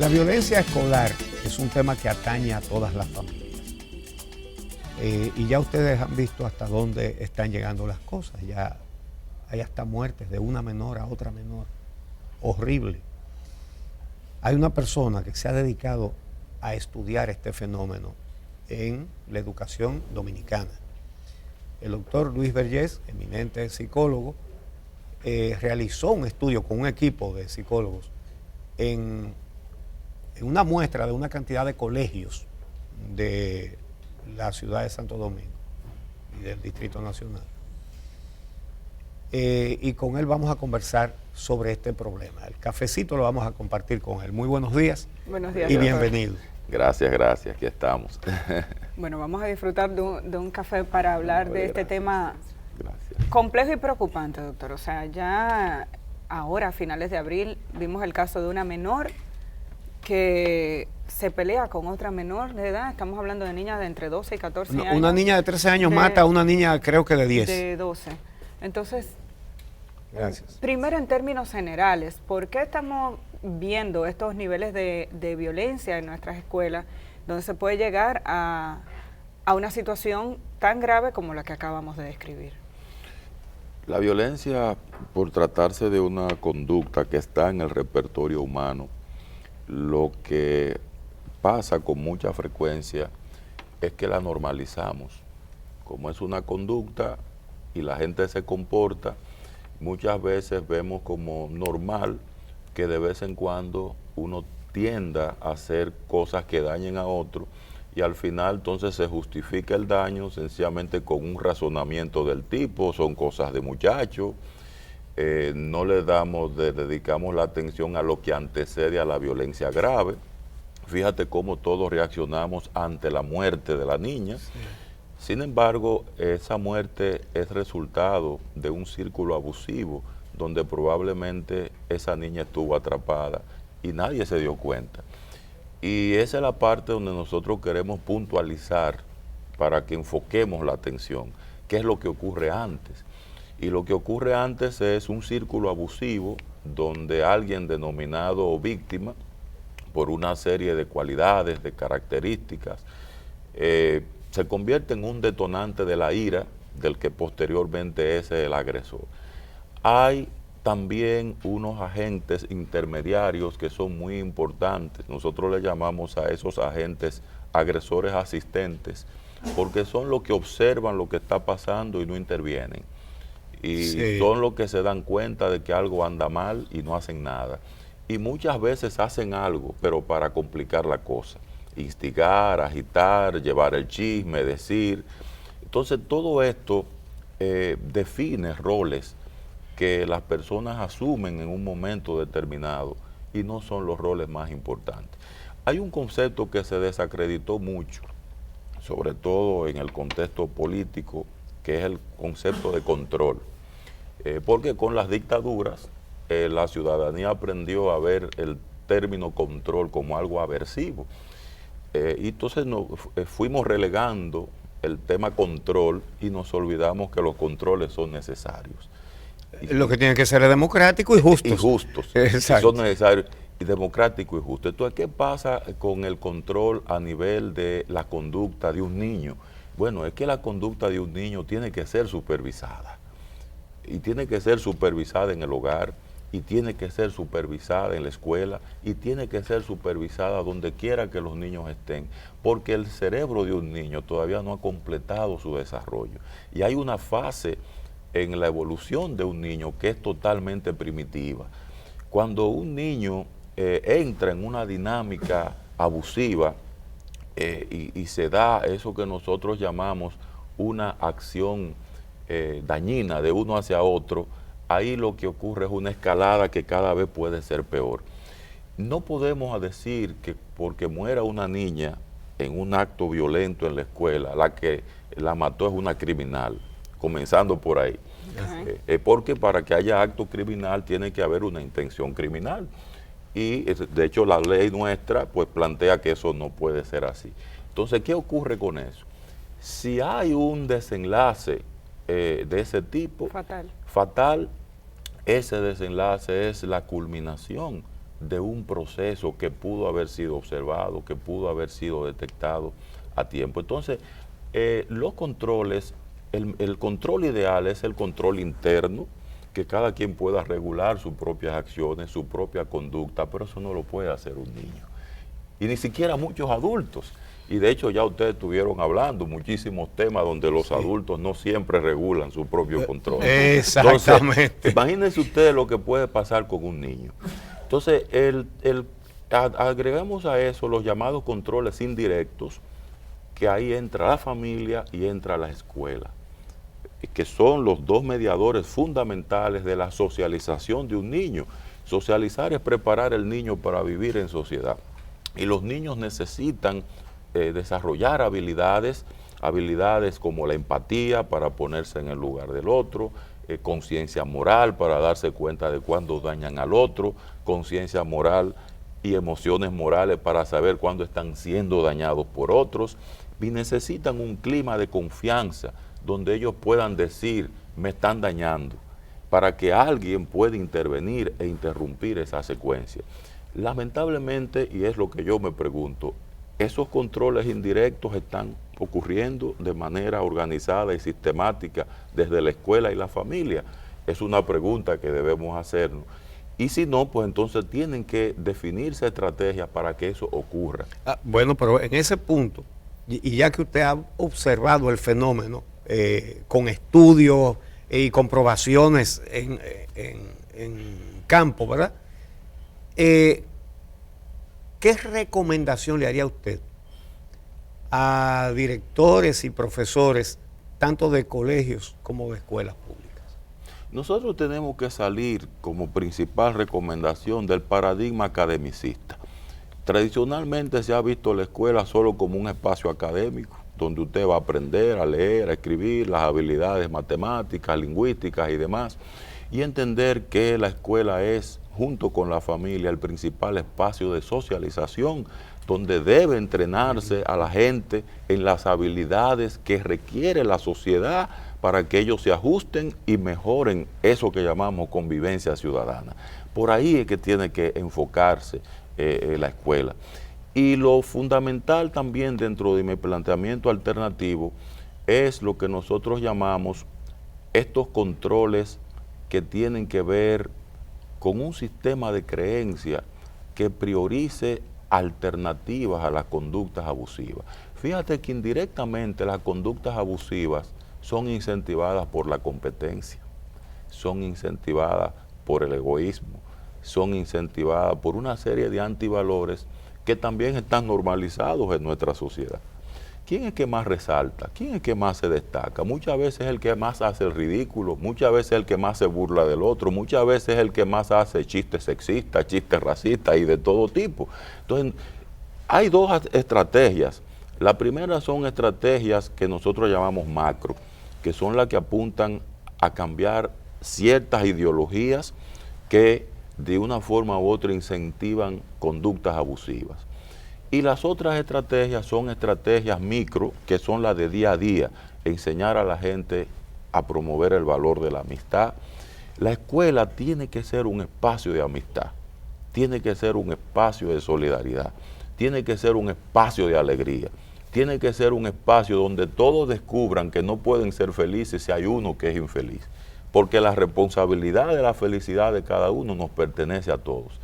La violencia escolar es un tema que atañe a todas las familias. Y ya ustedes han visto hasta dónde están llegando las cosas. Ya hay hasta muertes de una menor a otra menor. Horrible. Hay una persona que se ha dedicado a estudiar este fenómeno en la educación dominicana. El doctor Luis Vergés, eminente psicólogo, realizó un estudio con un equipo de psicólogos en una muestra de una cantidad de colegios de la ciudad de Santo Domingo y del Distrito Nacional. Y con él vamos a conversar sobre este problema. El cafecito lo vamos a compartir con él. Muy buenos días. Buenos días, y doctor. bienvenido. Gracias, aquí estamos. Bueno, vamos a disfrutar de un café para hablar de este tema Gracias. complejo y preocupante, doctor. O sea, ya ahora, a finales de abril, vimos el caso de una menor que se pelea con otra menor de edad. Estamos hablando de niñas de entre 12 y 14 años. Una niña de 13 años mata a una niña, creo que de 10. De 12. Entonces, Gracias. primero en términos generales, ¿por qué estamos viendo estos niveles de violencia en nuestras escuelas, donde se puede llegar a una situación tan grave como la que acabamos de describir? La violencia, por tratarse de una conducta que está en el repertorio humano, lo que pasa con mucha frecuencia es que la normalizamos. Como es una conducta y la gente se comporta, muchas veces vemos como normal que de vez en cuando uno tienda a hacer cosas que dañen a otro y al final entonces se justifica el daño sencillamente con un razonamiento del tipo, son cosas de muchacho, no le dedicamos la atención a lo que antecede a la violencia grave. Fíjate cómo todos reaccionamos ante la muerte de la niña. Sí. Sin embargo, esa muerte es resultado de un círculo abusivo donde probablemente esa niña estuvo atrapada y nadie se dio cuenta. Y esa es la parte donde nosotros queremos puntualizar para que enfoquemos la atención, qué es lo que ocurre antes. Y lo que ocurre antes es un círculo abusivo donde alguien denominado víctima, por una serie de cualidades, de características, se convierte en un detonante de la ira del que posteriormente es el agresor. Hay también unos agentes intermediarios que son muy importantes. Nosotros le llamamos a esos agentes agresores asistentes, porque son los que observan lo que está pasando y no intervienen. Y sí, son los que se dan cuenta de que algo anda mal y no hacen nada. Y muchas veces hacen algo, pero para complicar la cosa. Instigar, agitar, llevar el chisme, decir. Entonces todo esto define roles que las personas asumen en un momento determinado y no son los roles más importantes. Hay un concepto que se desacreditó mucho, sobre todo en el contexto político, que es el concepto de control. Porque con las dictaduras la ciudadanía aprendió a ver el término control como algo aversivo. Y entonces fuimos relegando el tema control y nos olvidamos que los controles son necesarios. Lo que tiene que ser es democrático y justo. Y justos. Exacto. Son necesarios y democrático y justo. Entonces, ¿qué pasa con el control a nivel de la conducta de un niño? Bueno, es que la conducta de un niño tiene que ser supervisada. Y tiene que ser supervisada en el hogar, y tiene que ser supervisada en la escuela, y tiene que ser supervisada donde quiera que los niños estén, porque el cerebro de un niño todavía no ha completado su desarrollo. Y hay una fase en la evolución de un niño que es totalmente primitiva. Cuando un niño entra en una dinámica abusiva y se da eso que nosotros llamamos una acción dañina de uno hacia otro, ahí lo que ocurre es una escalada que cada vez puede ser peor. No podemos decir que porque muera una niña en un acto violento en la escuela, la que la mató es una criminal, comenzando por ahí. Porque para que haya acto criminal tiene que haber una intención criminal. Y de hecho la ley nuestra pues plantea que eso no puede ser así. Entonces, ¿qué ocurre con eso? Si hay un desenlace de ese tipo, fatal, ese desenlace es la culminación de un proceso que pudo haber sido observado, que pudo haber sido detectado a tiempo. Entonces, los controles, el control ideal es el control interno, que cada quien pueda regular sus propias acciones, su propia conducta, pero eso no lo puede hacer un niño. Y ni siquiera muchos adultos. Y de hecho ya ustedes estuvieron hablando muchísimos temas donde los adultos no siempre regulan su propio control. Exactamente. Entonces, imagínense ustedes lo que puede pasar con un niño. Entonces, agregamos a eso los llamados controles indirectos, que ahí entra la familia y entra la escuela, que son los dos mediadores fundamentales de la socialización de un niño. Socializar es preparar al niño para vivir en sociedad. Y los niños necesitan desarrollar habilidades como la empatía para ponerse en el lugar del otro, conciencia moral para darse cuenta de cuándo dañan al otro, conciencia moral y emociones morales para saber cuándo están siendo dañados por otros, y necesitan un clima de confianza donde ellos puedan decir, me están dañando, para que alguien pueda intervenir e interrumpir esa secuencia. Lamentablemente, y es lo que yo me pregunto, esos controles indirectos están ocurriendo de manera organizada y sistemática desde la escuela y la familia. Es una pregunta que debemos hacernos. Y si no, pues entonces tienen que definirse estrategias para que eso ocurra. Bueno, pero en ese punto, y ya que usted ha observado el fenómeno con estudios y comprobaciones en campo, ¿verdad? ¿Qué recomendación le haría usted a directores y profesores, tanto de colegios como de escuelas públicas? Nosotros tenemos que salir como principal recomendación del paradigma academicista. Tradicionalmente se ha visto la escuela solo como un espacio académico, donde usted va a aprender a leer, a escribir, las habilidades matemáticas, lingüísticas y demás, y entender que la escuela es, junto con la familia, el principal espacio de socialización, donde debe entrenarse a la gente en las habilidades que requiere la sociedad para que ellos se ajusten y mejoren eso que llamamos convivencia ciudadana. Por ahí es que tiene que enfocarse la escuela. Y lo fundamental también dentro de mi planteamiento alternativo es lo que nosotros llamamos estos controles que tienen que ver con un sistema de creencia que priorice alternativas a las conductas abusivas. Fíjate que indirectamente las conductas abusivas son incentivadas por la competencia, son incentivadas por el egoísmo, son incentivadas por una serie de antivalores que también están normalizados en nuestra sociedad. ¿Quién es que más resalta? ¿Quién es que más se destaca? Muchas veces es el que más hace el ridículo, muchas veces es el que más se burla del otro, muchas veces es el que más hace chistes sexistas, chistes racistas y de todo tipo. Entonces, hay dos estrategias. La primera son estrategias que nosotros llamamos macro, que son las que apuntan a cambiar ciertas ideologías que de una forma u otra incentivan conductas abusivas. Y las otras estrategias son estrategias micro, que son las de día a día, enseñar a la gente a promover el valor de la amistad. La escuela tiene que ser un espacio de amistad, tiene que ser un espacio de solidaridad, tiene que ser un espacio de alegría, tiene que ser un espacio donde todos descubran que no pueden ser felices si hay uno que es infeliz, porque la responsabilidad de la felicidad de cada uno nos pertenece a todos.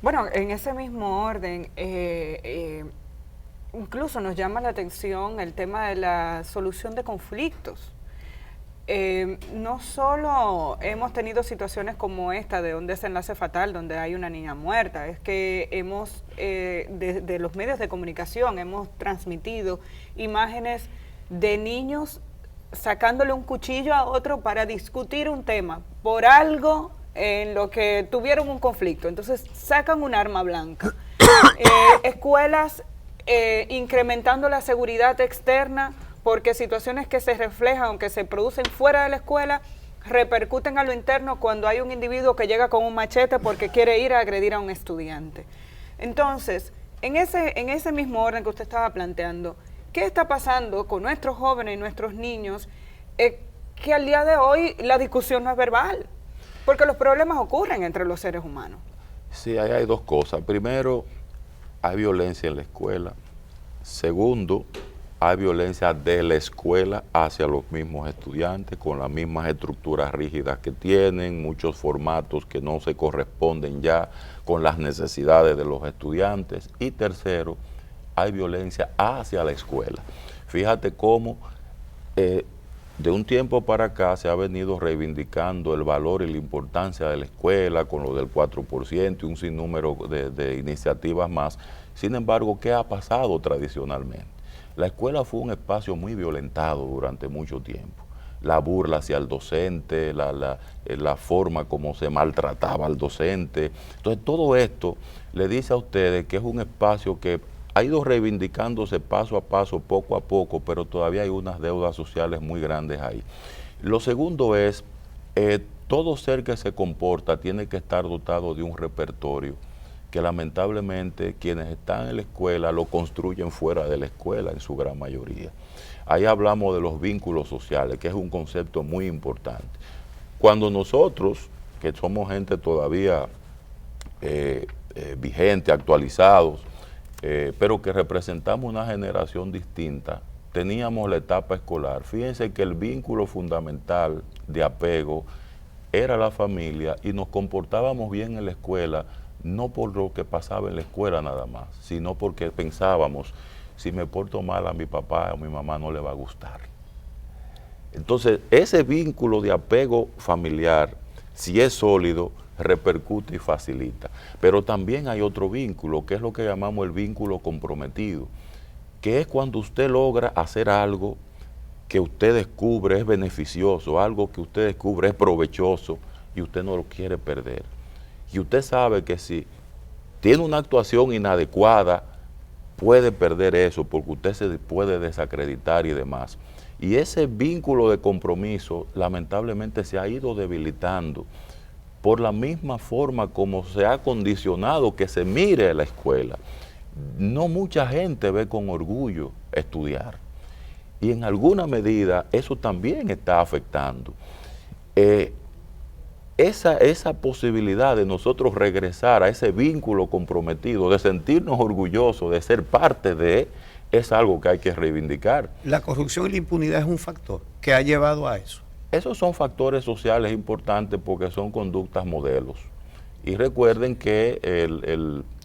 Bueno, en ese mismo orden, incluso nos llama la atención el tema de la solución de conflictos. No solo hemos tenido situaciones como esta de un desenlace fatal donde hay una niña muerta, es que hemos, de los medios de comunicación, hemos transmitido imágenes de niños sacándole un cuchillo a otro para discutir un tema, por algo en lo que tuvieron un conflicto. Entonces sacan un arma blanca. Escuelas incrementando la seguridad externa porque situaciones que se reflejan o que se producen fuera de la escuela repercuten a lo interno cuando hay un individuo que llega con un machete porque quiere ir a agredir a un estudiante. Entonces, en ese mismo orden que usted estaba planteando, ¿qué está pasando con nuestros jóvenes y nuestros niños que al día de hoy la discusión no es verbal? Porque los problemas ocurren entre los seres humanos. Sí, ahí hay dos cosas. Primero, hay violencia en la escuela. Segundo, hay violencia de la escuela hacia los mismos estudiantes, con las mismas estructuras rígidas que tienen, muchos formatos que no se corresponden ya con las necesidades de los estudiantes. Y tercero, hay violencia hacia la escuela. Fíjate cómo de un tiempo para acá se ha venido reivindicando el valor y la importancia de la escuela con lo del 4% y un sinnúmero de iniciativas más. Sin embargo, ¿qué ha pasado tradicionalmente? La escuela fue un espacio muy violentado durante mucho tiempo. La burla hacia el docente, la forma como se maltrataba al docente. Entonces, todo esto le dice a ustedes que es un espacio que ha ido reivindicándose paso a paso, poco a poco, pero todavía hay unas deudas sociales muy grandes ahí. Lo segundo es, todo ser que se comporta tiene que estar dotado de un repertorio que lamentablemente quienes están en la escuela lo construyen fuera de la escuela en su gran mayoría. Ahí hablamos de los vínculos sociales, que es un concepto muy importante. Cuando nosotros, que somos gente todavía vigente, actualizados, pero que representamos una generación distinta, teníamos la etapa escolar. Fíjense que el vínculo fundamental de apego era la familia y nos comportábamos bien en la escuela, no por lo que pasaba en la escuela nada más, sino porque pensábamos, si me porto mal a mi papá o a mi mamá no le va a gustar. Entonces, ese vínculo de apego familiar, si es sólido, repercute y facilita. Pero también hay otro vínculo, que es lo que llamamos el vínculo comprometido, que es cuando usted logra hacer algo que usted descubre es beneficioso, algo que usted descubre es provechoso y usted no lo quiere perder. Y usted sabe que si tiene una actuación inadecuada, puede perder eso porque usted se puede desacreditar y demás. Y ese vínculo de compromiso lamentablemente se ha ido debilitando por la misma forma como se ha condicionado que se mire a la escuela. No mucha gente ve con orgullo estudiar. Y en alguna medida eso también está afectando. Esa posibilidad de nosotros regresar a ese vínculo comprometido, de sentirnos orgullosos, de ser parte de, es algo que hay que reivindicar. La corrupción y la impunidad es un factor que ha llevado a eso. Esos son factores sociales importantes porque son conductas modelos. Y recuerden que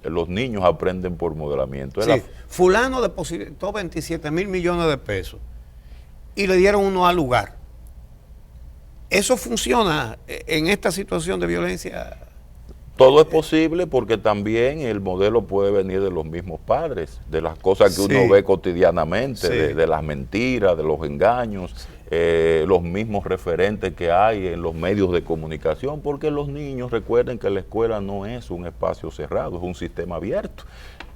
los niños aprenden por modelamiento. Sí, fulano depositó 27 mil millones de pesos y le dieron uno al lugar. ¿Eso funciona en esta situación de violencia? Todo es posible porque también el modelo puede venir de los mismos padres, de las cosas que uno ve cotidianamente, de las mentiras, de los engaños, los mismos referentes que hay en los medios de comunicación, porque los niños, recuerden que la escuela no es un espacio cerrado, es un sistema abierto,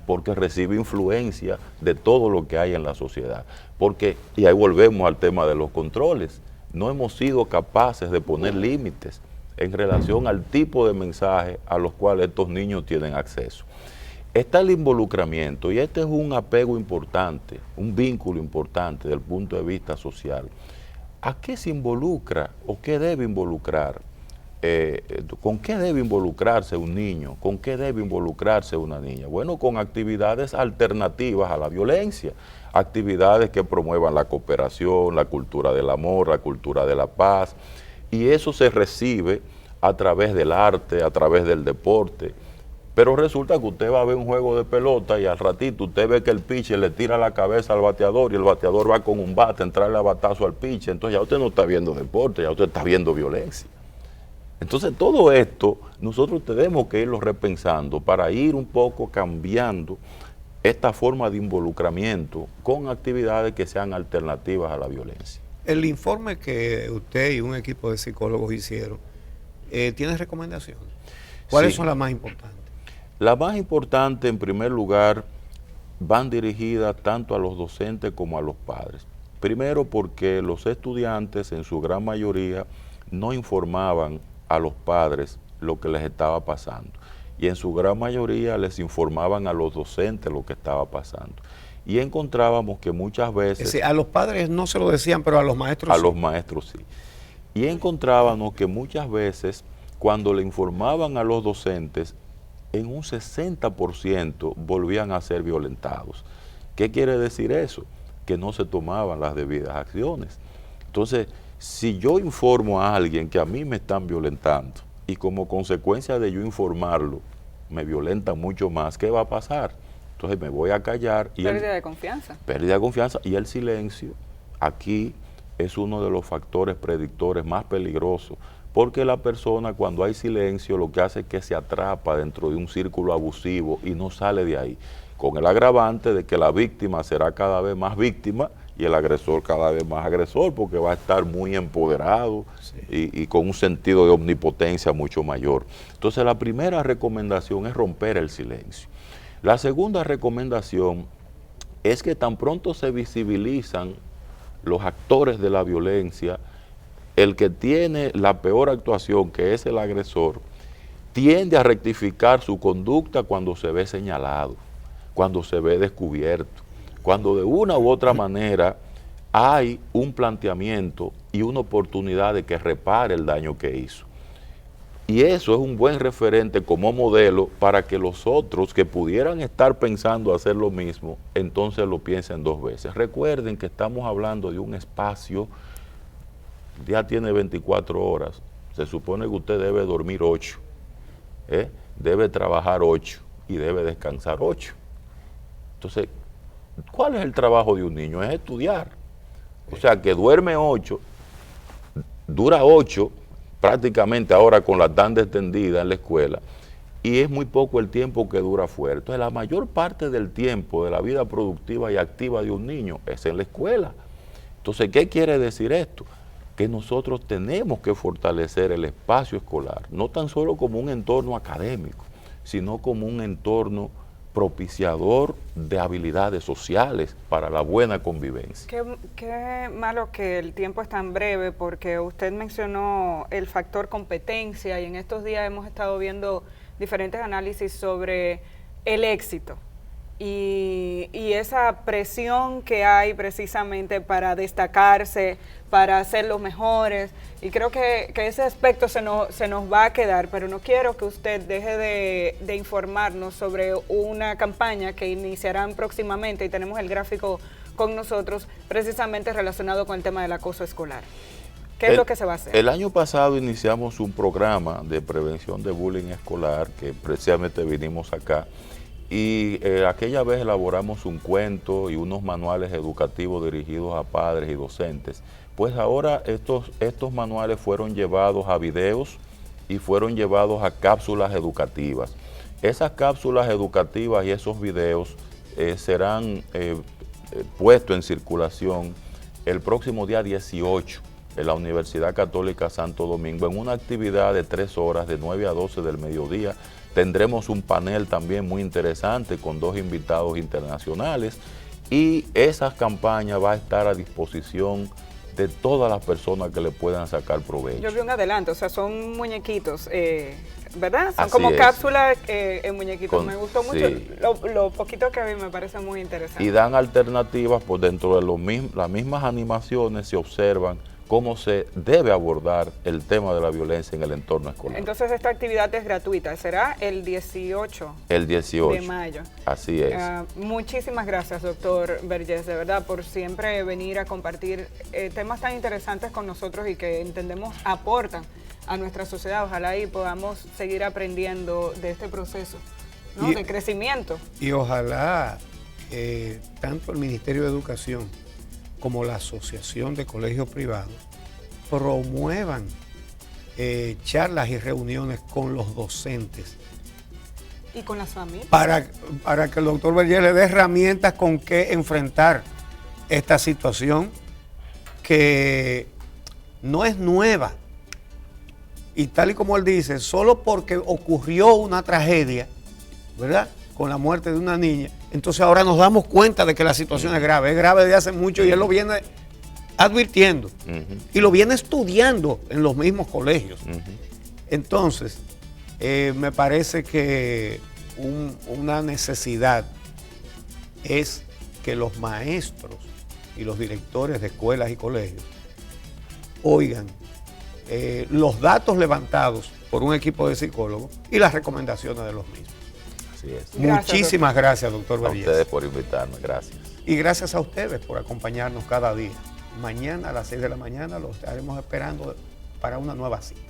porque recibe influencia de todo lo que hay en la sociedad. Porque, y ahí volvemos al tema de los controles, no hemos sido capaces de poner límites en relación al tipo de mensaje a los cuales estos niños tienen acceso. Está el involucramiento y este es un apego importante, un vínculo importante desde el punto de vista social. ¿A qué se involucra o qué debe involucrar? ¿Con qué debe involucrarse un niño? ¿Con qué debe involucrarse una niña? Bueno, con actividades alternativas a la violencia, actividades que promuevan la cooperación, la cultura del amor, la cultura de la paz. Y eso se recibe a través del arte, a través del deporte. Pero resulta que usted va a ver un juego de pelota y al ratito usted ve que el pitcher le tira la cabeza al bateador y el bateador va con un bate a entrarle a batazo al pitcher. Entonces ya usted no está viendo deporte, ya usted está viendo violencia. Entonces todo esto nosotros tenemos que irlo repensando para ir un poco cambiando esta forma de involucramiento con actividades que sean alternativas a la violencia. El informe que usted y un equipo de psicólogos hicieron, ¿tiene recomendaciones? ¿Cuáles son las más importantes? Las más importantes, en primer lugar, van dirigidas tanto a los docentes como a los padres. Primero porque los estudiantes, en su gran mayoría, no informaban a los padres lo que les estaba pasando. Y en su gran mayoría les informaban a los docentes lo que estaba pasando. Y encontrábamos que muchas veces... Es decir, a los padres no se lo decían, pero a los maestros sí. A los maestros sí. Y encontrábamos que muchas veces cuando le informaban a los docentes, en un 60% volvían a ser violentados. ¿Qué quiere decir eso? Que no se tomaban las debidas acciones. Entonces, si yo informo a alguien que a mí me están violentando y como consecuencia de yo informarlo, me violentan mucho más, ¿qué va a pasar? Entonces me voy a callar. Pérdida de confianza. Pérdida de confianza, y el silencio aquí es uno de los factores predictores más peligrosos, porque la persona, cuando hay silencio, lo que hace es que se atrapa dentro de un círculo abusivo y no sale de ahí, con el agravante de que la víctima será cada vez más víctima y el agresor cada vez más agresor, porque va a estar muy empoderado, sí, y con un sentido de omnipotencia mucho mayor. Entonces, la primera recomendación es romper el silencio. La segunda recomendación es que tan pronto se visibilizan los actores de la violencia, el que tiene la peor actuación, que es el agresor, tiende a rectificar su conducta cuando se ve señalado, cuando se ve descubierto, cuando de una u otra manera hay un planteamiento y una oportunidad de que repare el daño que hizo. Y eso es un buen referente como modelo para que los otros que pudieran estar pensando hacer lo mismo, entonces lo piensen dos veces. Recuerden que estamos hablando de un espacio, ya tiene 24 horas, se supone que usted debe dormir 8, debe trabajar 8 y debe descansar 8. Entonces, ¿cuál es el trabajo de un niño? Es estudiar. O sea, que duerme 8, dura 8, prácticamente ahora con la tanda extendida en la escuela, y es muy poco el tiempo que dura fuera. Entonces, la mayor parte del tiempo de la vida productiva y activa de un niño es en la escuela. Entonces, ¿qué quiere decir esto? Que nosotros tenemos que fortalecer el espacio escolar, no tan solo como un entorno académico, sino como un entorno propiciador de habilidades sociales para la buena convivencia. Qué malo que el tiempo es tan breve, porque usted mencionó el factor competencia y en estos días hemos estado viendo diferentes análisis sobre el éxito y esa presión que hay precisamente para destacarse, para ser los mejores, y creo que ese aspecto se nos va a quedar, pero no quiero que usted deje de informarnos sobre una campaña que iniciarán próximamente, y tenemos el gráfico con nosotros, precisamente relacionado con el tema del acoso escolar. ¿Qué es lo que se va a hacer? El año pasado iniciamos un programa de prevención de bullying escolar, que precisamente vinimos acá, y aquella vez elaboramos un cuento y unos manuales educativos dirigidos a padres y docentes. Pues ahora estos manuales fueron llevados a videos y fueron llevados a cápsulas educativas. Esas cápsulas educativas y esos videos serán puestos en circulación el próximo día 18 en la Universidad Católica Santo Domingo, en una actividad de 3 horas, de 9 a 12 del mediodía. Tendremos un panel también muy interesante con 2 invitados internacionales, y esa campaña va a estar a disposición de todas las personas que le puedan sacar provecho. Yo vi un adelanto, o sea, son muñequitos, ¿verdad? Son Así como es. Cápsulas en muñequitos. Me gustó mucho, sí. Lo poquito que vi me parece muy interesante. Y dan alternativas, pues dentro de las mismas animaciones se observan cómo se debe abordar el tema de la violencia en el entorno escolar. Entonces, esta actividad es gratuita, será el 18, el 18 de mayo. Así es. Muchísimas gracias, doctor Vergés, de verdad, por siempre venir a compartir temas tan interesantes con nosotros y que entendemos aportan a nuestra sociedad. Ojalá y podamos seguir aprendiendo de este proceso, ¿no? De crecimiento. Y ojalá tanto el Ministerio de Educación como la Asociación de Colegios Privados promuevan charlas y reuniones con los docentes. Y con las familias. Para que el doctor Vergés le dé herramientas con que enfrentar esta situación que no es nueva. Y tal y como él dice, solo porque ocurrió una tragedia, ¿verdad?, con la muerte de una niña, entonces ahora nos damos cuenta de que la situación es grave desde hace mucho, y él lo viene advirtiendo y lo viene estudiando en los mismos colegios. Entonces, me parece que una necesidad es que los maestros y los directores de escuelas y colegios oigan los datos levantados por un equipo de psicólogos y las recomendaciones de los mismos. Así es. Gracias, Muchísimas gracias, doctor A Vergés. ustedes por invitarme, gracias. Y gracias a ustedes por acompañarnos cada día. Mañana a las 6 de la mañana los estaremos esperando para una nueva cita.